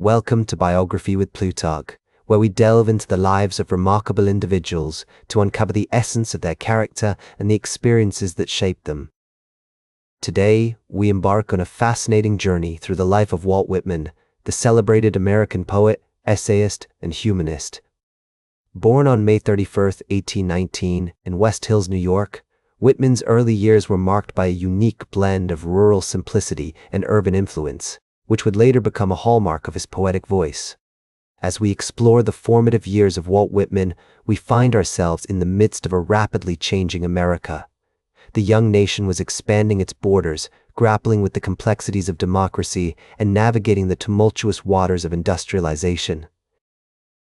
Welcome to Biography with Plutarch, where we delve into the lives of remarkable individuals to uncover the essence of their character and the experiences that shaped them. Today, we embark on a fascinating journey through the life of Walt Whitman, the celebrated American poet, essayist, and humanist. Born on May 31, 1819, in West Hills, New York, Whitman's early years were marked by a unique blend of rural simplicity and urban influence, which would later become a hallmark of his poetic voice. As we explore the formative years of Walt Whitman, we find ourselves in the midst of a rapidly changing America. The young nation was expanding its borders, grappling with the complexities of democracy and navigating the tumultuous waters of industrialization.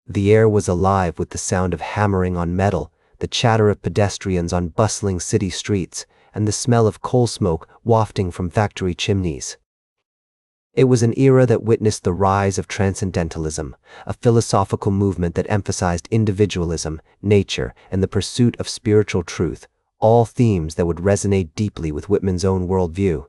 The air was alive with the sound of hammering on metal, the chatter of pedestrians on bustling city streets, and the smell of coal smoke wafting from factory chimneys. It was an era that witnessed the rise of transcendentalism, a philosophical movement that emphasized individualism, nature, and the pursuit of spiritual truth, all themes that would resonate deeply with Whitman's own worldview.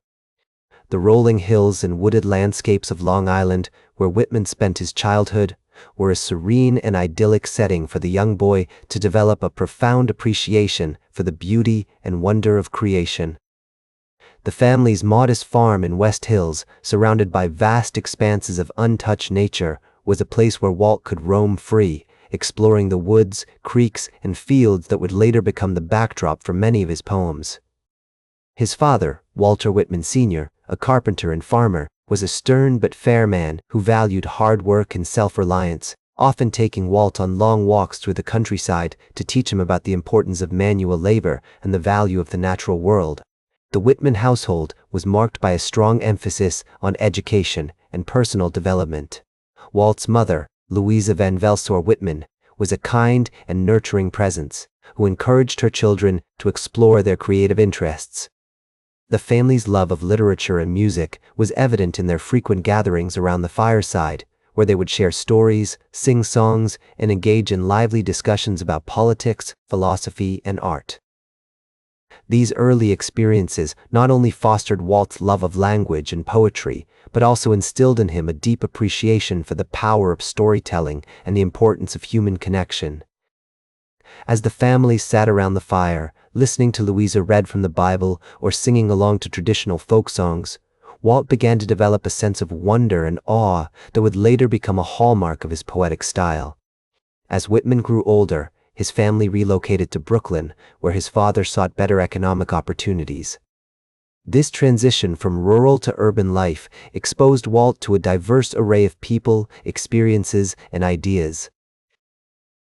The rolling hills and wooded landscapes of Long Island, where Whitman spent his childhood, were a serene and idyllic setting for the young boy to develop a profound appreciation for the beauty and wonder of creation. The family's modest farm in West Hills, surrounded by vast expanses of untouched nature, was a place where Walt could roam free, exploring the woods, creeks, and fields that would later become the backdrop for many of his poems. His father, Walter Whitman Sr., a carpenter and farmer, was a stern but fair man who valued hard work and self-reliance, often taking Walt on long walks through the countryside to teach him about the importance of manual labor and the value of the natural world. The Whitman household was marked by a strong emphasis on education and personal development. Walt's mother, Louisa Van Velsor Whitman, was a kind and nurturing presence who encouraged her children to explore their creative interests. The family's love of literature and music was evident in their frequent gatherings around the fireside, where they would share stories, sing songs, and engage in lively discussions about politics, philosophy, and art. These early experiences not only fostered Walt's love of language and poetry, but also instilled in him a deep appreciation for the power of storytelling and the importance of human connection. As the family sat around the fire, listening to Louisa read from the Bible or singing along to traditional folk songs, Walt began to develop a sense of wonder and awe that would later become a hallmark of his poetic style. As Whitman grew older, his family relocated to Brooklyn, where his father sought better economic opportunities. This transition from rural to urban life exposed Walt to a diverse array of people, experiences, and ideas.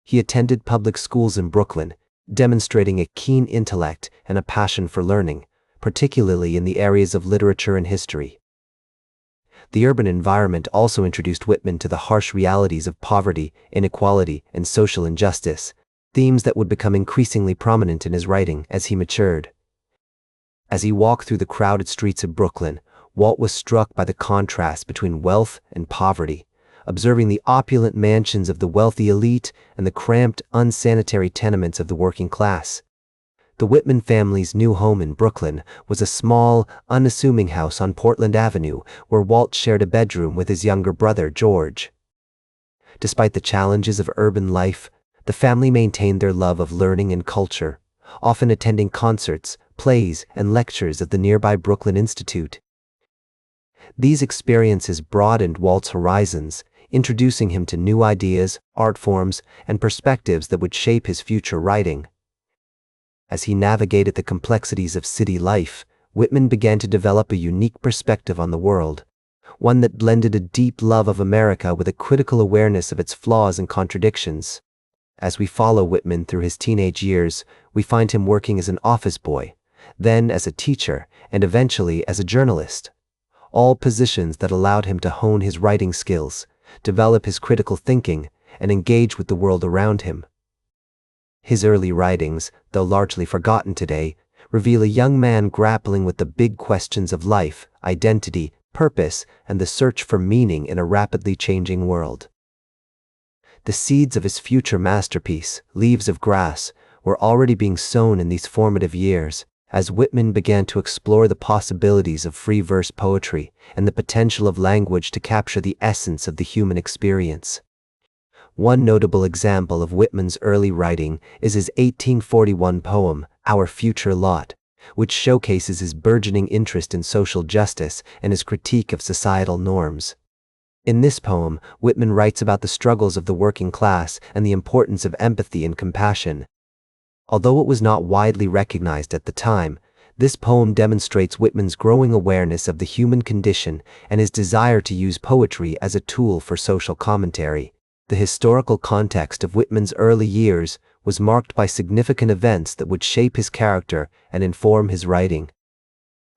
He attended public schools in Brooklyn, demonstrating a keen intellect and a passion for learning, particularly in the areas of literature and history. The urban environment also introduced Whitman to the harsh realities of poverty, inequality, and social injustice, themes that would become increasingly prominent in his writing as he matured. As he walked through the crowded streets of Brooklyn, Walt was struck by the contrast between wealth and poverty, observing the opulent mansions of the wealthy elite and the cramped, unsanitary tenements of the working class. The Whitman family's new home in Brooklyn was a small, unassuming house on Portland Avenue where Walt shared a bedroom with his younger brother, George. Despite the challenges of urban life, the family maintained their love of learning and culture, often attending concerts, plays, and lectures at the nearby Brooklyn Institute. These experiences broadened Walt's horizons, introducing him to new ideas, art forms, and perspectives that would shape his future writing. As he navigated the complexities of city life, Whitman began to develop a unique perspective on the world, one that blended a deep love of America with a critical awareness of its flaws and contradictions. As we follow Whitman through his teenage years, we find him working as an office boy, then as a teacher, and eventually as a journalist. All positions that allowed him to hone his writing skills, develop his critical thinking, and engage with the world around him. His early writings, though largely forgotten today, reveal a young man grappling with the big questions of life, identity, purpose, and the search for meaning in a rapidly changing world. The seeds of his future masterpiece, Leaves of Grass, were already being sown in these formative years, As Whitman began to explore the possibilities of free verse poetry and the potential of language to capture the essence of the human experience. One notable example of Whitman's early writing is his 1841 poem, Our Future Lot, which showcases his burgeoning interest in social justice and his critique of societal norms. In this poem, Whitman writes about the struggles of the working class and the importance of empathy and compassion. Although it was not widely recognized at the time, this poem demonstrates Whitman's growing awareness of the human condition and his desire to use poetry as a tool for social commentary. The historical context of Whitman's early years was marked by significant events that would shape his character and inform his writing.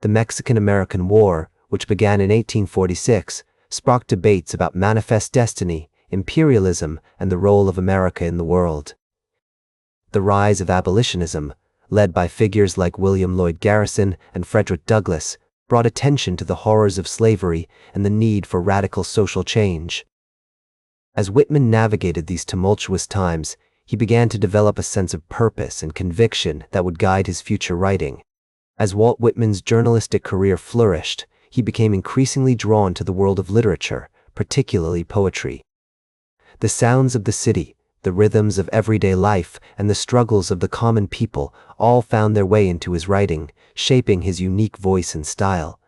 The Mexican-American War, which began in 1846, sparked debates about manifest destiny, imperialism, and the role of America in the world. The rise of abolitionism, led by figures like William Lloyd Garrison and Frederick Douglass, brought attention to the horrors of slavery and the need for radical social change. As Whitman navigated these tumultuous times, he began to develop a sense of purpose and conviction that would guide his future writing. As Walt Whitman's journalistic career flourished, he became increasingly drawn to the world of literature, particularly poetry. The sounds of the city, the rhythms of everyday life, and the struggles of the common people all found their way into his writing, shaping his unique voice and style.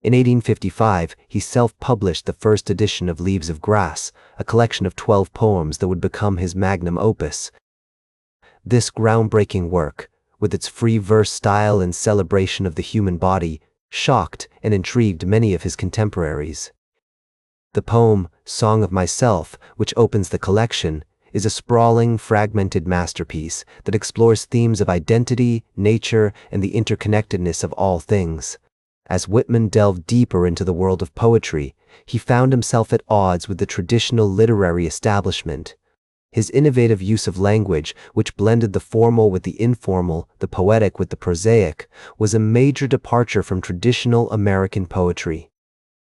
In 1855, he self-published the first edition of Leaves of Grass, a collection of 12 poems that would become his magnum opus. This groundbreaking work, with its free verse style and celebration of the human body, shocked and intrigued many of his contemporaries. The poem, Song of Myself, which opens the collection, is a sprawling, fragmented masterpiece that explores themes of identity, nature, and the interconnectedness of all things. As Whitman delved deeper into the world of poetry, he found himself at odds with the traditional literary establishment. His innovative use of language, which blended the formal with the informal, the poetic with the prosaic, was a major departure from traditional American poetry.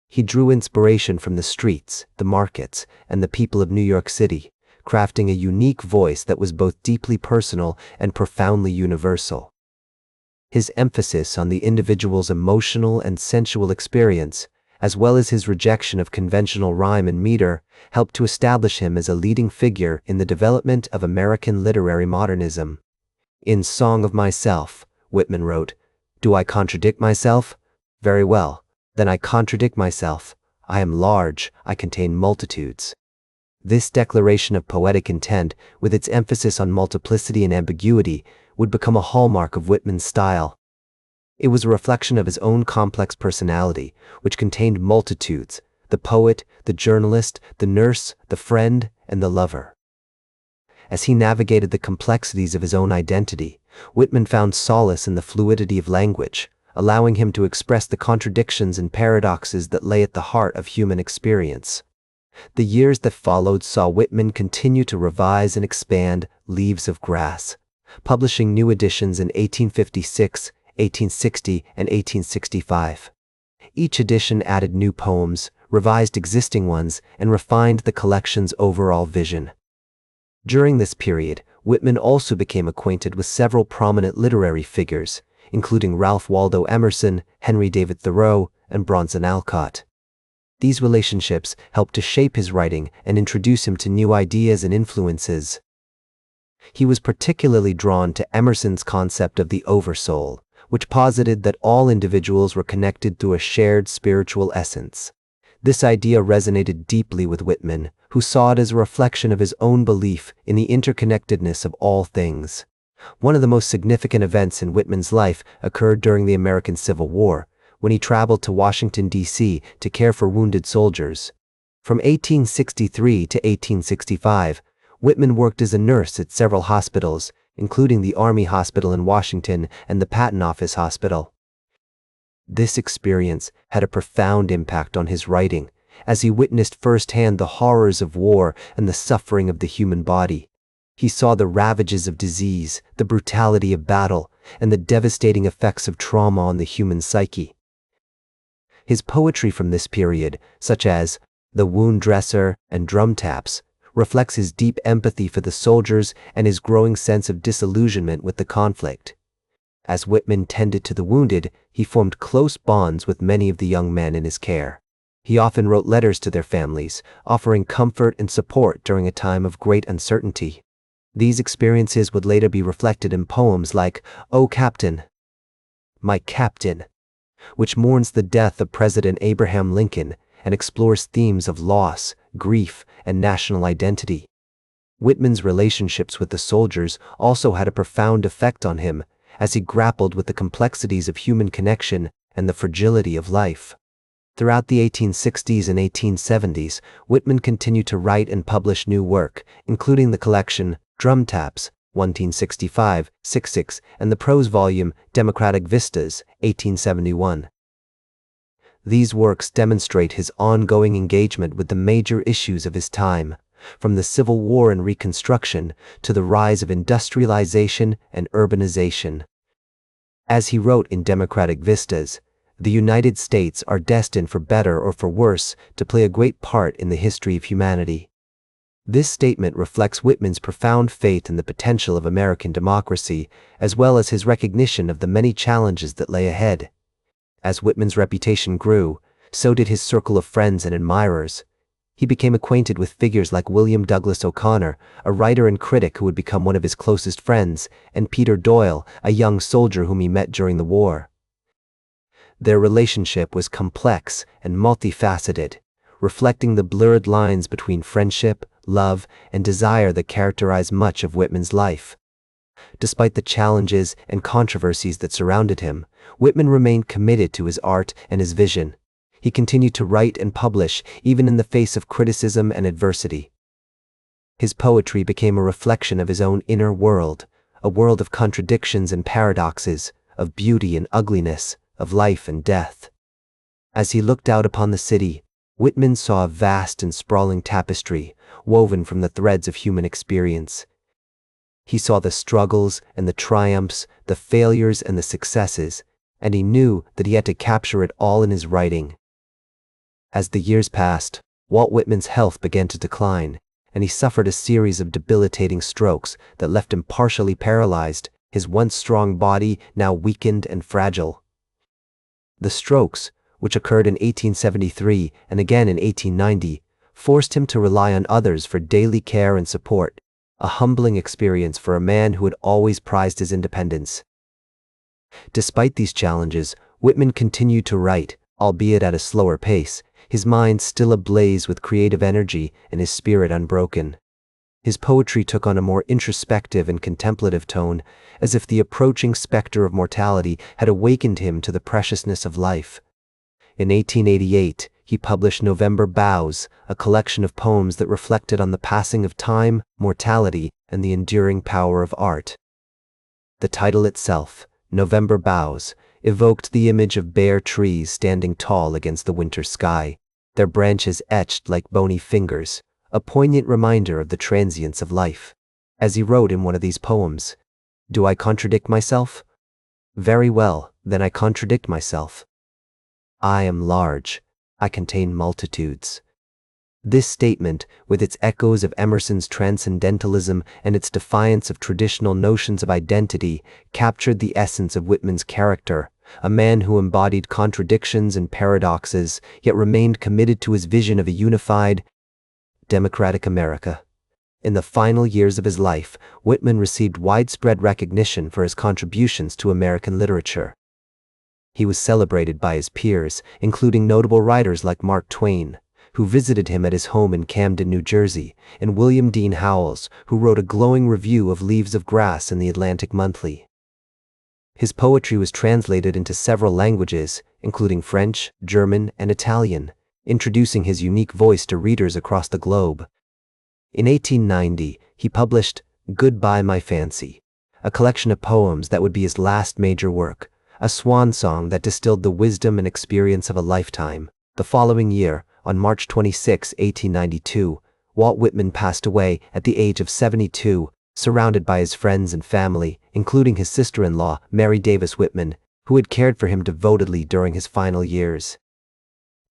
He drew inspiration from the streets, the markets, and the people of New York City, crafting a unique voice that was both deeply personal and profoundly universal. His emphasis on the individual's emotional and sensual experience, as well as his rejection of conventional rhyme and meter, helped to establish him as a leading figure in the development of American literary modernism. In Song of Myself, Whitman wrote, "Do I contradict myself? Very well, then I contradict myself. I am large, I contain multitudes." This declaration of poetic intent, with its emphasis on multiplicity and ambiguity, would become a hallmark of Whitman's style. It was a reflection of his own complex personality, which contained multitudes: the poet, the journalist, the nurse, the friend, and the lover. As he navigated the complexities of his own identity, Whitman found solace in the fluidity of language, allowing him to express the contradictions and paradoxes that lay at the heart of human experience. The years that followed saw Whitman continue to revise and expand Leaves of Grass, publishing new editions in 1856, 1860, and 1865. Each edition added new poems, revised existing ones, and refined the collection's overall vision. During this period, Whitman also became acquainted with several prominent literary figures, including Ralph Waldo Emerson, Henry David Thoreau, and Bronson Alcott. These relationships helped to shape his writing and introduce him to new ideas and influences. He was particularly drawn to Emerson's concept of the oversoul, which posited that all individuals were connected through a shared spiritual essence. This idea resonated deeply with Whitman, who saw it as a reflection of his own belief in the interconnectedness of all things. One of the most significant events in Whitman's life occurred during the American Civil War, when he traveled to Washington, D.C. to care for wounded soldiers. From 1863 to 1865, Whitman worked as a nurse at several hospitals, including the Army Hospital in Washington and the Patent Office Hospital. This experience had a profound impact on his writing, as he witnessed firsthand the horrors of war and the suffering of the human body. He saw the ravages of disease, the brutality of battle, and the devastating effects of trauma on the human psyche. His poetry from this period, such as The Wound Dresser and Drum Taps, reflects his deep empathy for the soldiers and his growing sense of disillusionment with the conflict. As Whitman tended to the wounded, he formed close bonds with many of the young men in his care. He often wrote letters to their families, offering comfort and support during a time of great uncertainty. These experiences would later be reflected in poems like "O Captain, My Captain," which mourns the death of President Abraham Lincoln and explores themes of loss, grief, and national identity. Whitman's relationships with the soldiers also had a profound effect on him, as he grappled with the complexities of human connection and the fragility of life. Throughout the 1860s and 1870s, Whitman continued to write and publish new work, including the collection Drum Taps, 1865-66, and the prose volume Democratic Vistas, 1871. These works demonstrate his ongoing engagement with the major issues of his time, from the Civil War and Reconstruction to the rise of industrialization and urbanization. As he wrote in Democratic Vistas, "The United States are destined for better or for worse to play a great part in the history of humanity." This statement reflects Whitman's profound faith in the potential of American democracy, as well as his recognition of the many challenges that lay ahead. As Whitman's reputation grew, so did his circle of friends and admirers. He became acquainted with figures like William Douglas O'Connor, a writer and critic who would become one of his closest friends, and Peter Doyle, a young soldier whom he met during the war. Their relationship was complex and multifaceted, reflecting the blurred lines between friendship, love, and desire that characterized much of Whitman's life. Despite the challenges and controversies that surrounded him, Whitman remained committed to his art and his vision. He continued to write and publish even in the face of criticism and adversity. His poetry became a reflection of his own inner world, a world of contradictions and paradoxes, of beauty and ugliness, of life and death. As he looked out upon the city, Whitman saw a vast and sprawling tapestry woven from the threads of human experience. He saw the struggles and the triumphs, the failures and the successes, and he knew that he had to capture it all in his writing. As the years passed, Walt Whitman's health began to decline, and he suffered a series of debilitating strokes that left him partially paralyzed, his once strong body now weakened and fragile. The strokes, which occurred in 1873 and again in 1890, forced him to rely on others for daily care and support, a humbling experience for a man who had always prized his independence. Despite these challenges, Whitman continued to write, albeit at a slower pace, his mind still ablaze with creative energy and his spirit unbroken. His poetry took on a more introspective and contemplative tone, as if the approaching specter of mortality had awakened him to the preciousness of life. In 1888, he published November Boughs, a collection of poems that reflected on the passing of time, mortality, and the enduring power of art. The title itself, November Boughs, evoked the image of bare trees standing tall against the winter sky, their branches etched like bony fingers, a poignant reminder of the transience of life. As he wrote in one of these poems, "Do I contradict myself? Very well, then I contradict myself. I am large. I contain multitudes." This statement, with its echoes of Emerson's transcendentalism and its defiance of traditional notions of identity, captured the essence of Whitman's character, a man who embodied contradictions and paradoxes, yet remained committed to his vision of a unified, democratic America. In the final years of his life, Whitman received widespread recognition for his contributions to American literature. He was celebrated by his peers, including notable writers like Mark Twain, who visited him at his home in Camden, New Jersey, and William Dean Howells, who wrote a glowing review of Leaves of Grass in the Atlantic Monthly. His poetry was translated into several languages, including French, German, and Italian, introducing his unique voice to readers across the globe. In 1890, he published Goodbye My Fancy, a collection of poems that would be his last major work, a swan song that distilled the wisdom and experience of a lifetime. The following year, on March 26, 1892, Walt Whitman passed away at the age of 72, surrounded by his friends and family, including his sister-in-law, Mary Davis Whitman, who had cared for him devotedly during his final years.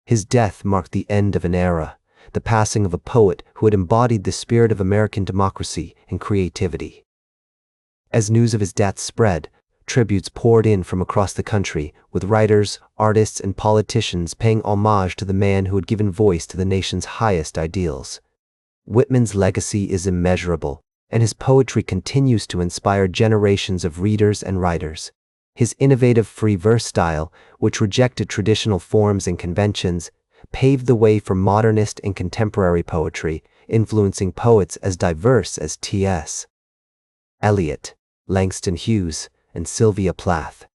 His death marked the end of an era, the passing of a poet who had embodied the spirit of American democracy and creativity. As news of his death spread, tributes poured in from across the country, with writers, artists, and politicians paying homage to the man who had given voice to the nation's highest ideals. Whitman's legacy is immeasurable, and his poetry continues to inspire generations of readers and writers. His innovative free verse style, which rejected traditional forms and conventions, paved the way for modernist and contemporary poetry, influencing poets as diverse as T.S. Eliot, Langston Hughes, and Sylvia Plath.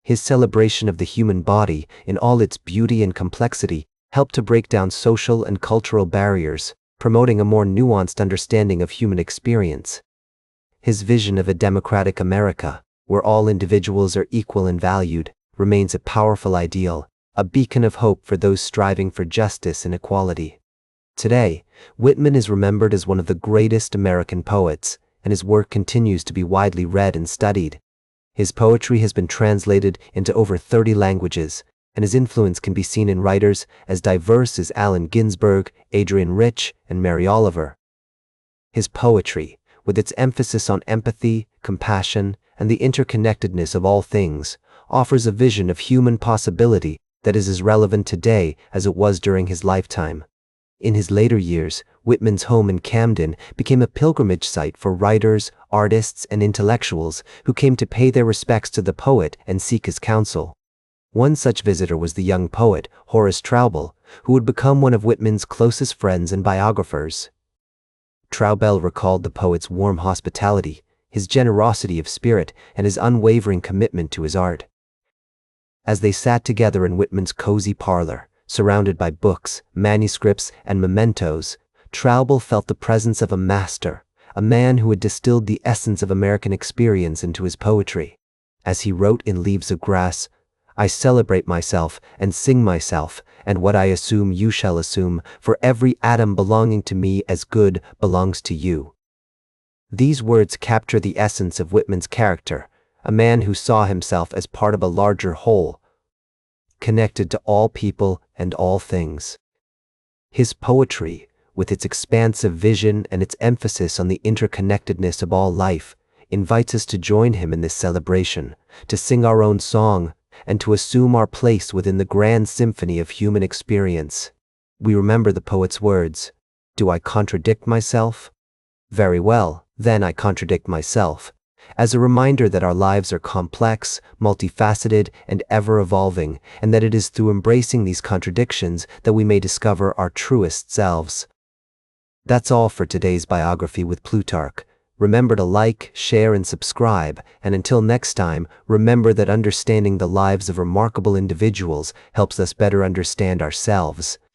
His celebration of the human body in all its beauty and complexity helped to break down social and cultural barriers, promoting a more nuanced understanding of human experience. His vision of a democratic America, where all individuals are equal and valued, remains a powerful ideal, a beacon of hope for those striving for justice and equality. Today, Whitman is remembered as one of the greatest American poets, and his work continues to be widely read and studied. His poetry has been translated into over 30 languages, and his influence can be seen in writers as diverse as Allen Ginsberg, Adrienne Rich, and Mary Oliver. His poetry, with its emphasis on empathy, compassion, and the interconnectedness of all things, offers a vision of human possibility that is as relevant today as it was during his lifetime. In his later years, Whitman's home in Camden became a pilgrimage site for writers, artists, and intellectuals who came to pay their respects to the poet and seek his counsel. One such visitor was the young poet, Horace Traubel, who would become one of Whitman's closest friends and biographers. Traubel recalled the poet's warm hospitality, his generosity of spirit, and his unwavering commitment to his art. As they sat together in Whitman's cozy parlor, surrounded by books, manuscripts, and mementos, Traubel felt the presence of a master, a man who had distilled the essence of American experience into his poetry. As he wrote in Leaves of Grass, "I celebrate myself and sing myself, and what I assume you shall assume, for every atom belonging to me as good belongs to you." These words capture the essence of Whitman's character, a man who saw himself as part of a larger whole, connected to all people and all things. His poetry, with its expansive vision and its emphasis on the interconnectedness of all life, invites us to join him in this celebration, to sing our own song, and to assume our place within the grand symphony of human experience. We remember the poet's words, "Do I contradict myself? Very well, then I contradict myself," as a reminder that our lives are complex, multifaceted, and ever-evolving, and that it is through embracing these contradictions that we may discover our truest selves. That's all for today's biography with Plutarch. Remember to like, share, and subscribe, and until next time, remember that understanding the lives of remarkable individuals helps us better understand ourselves.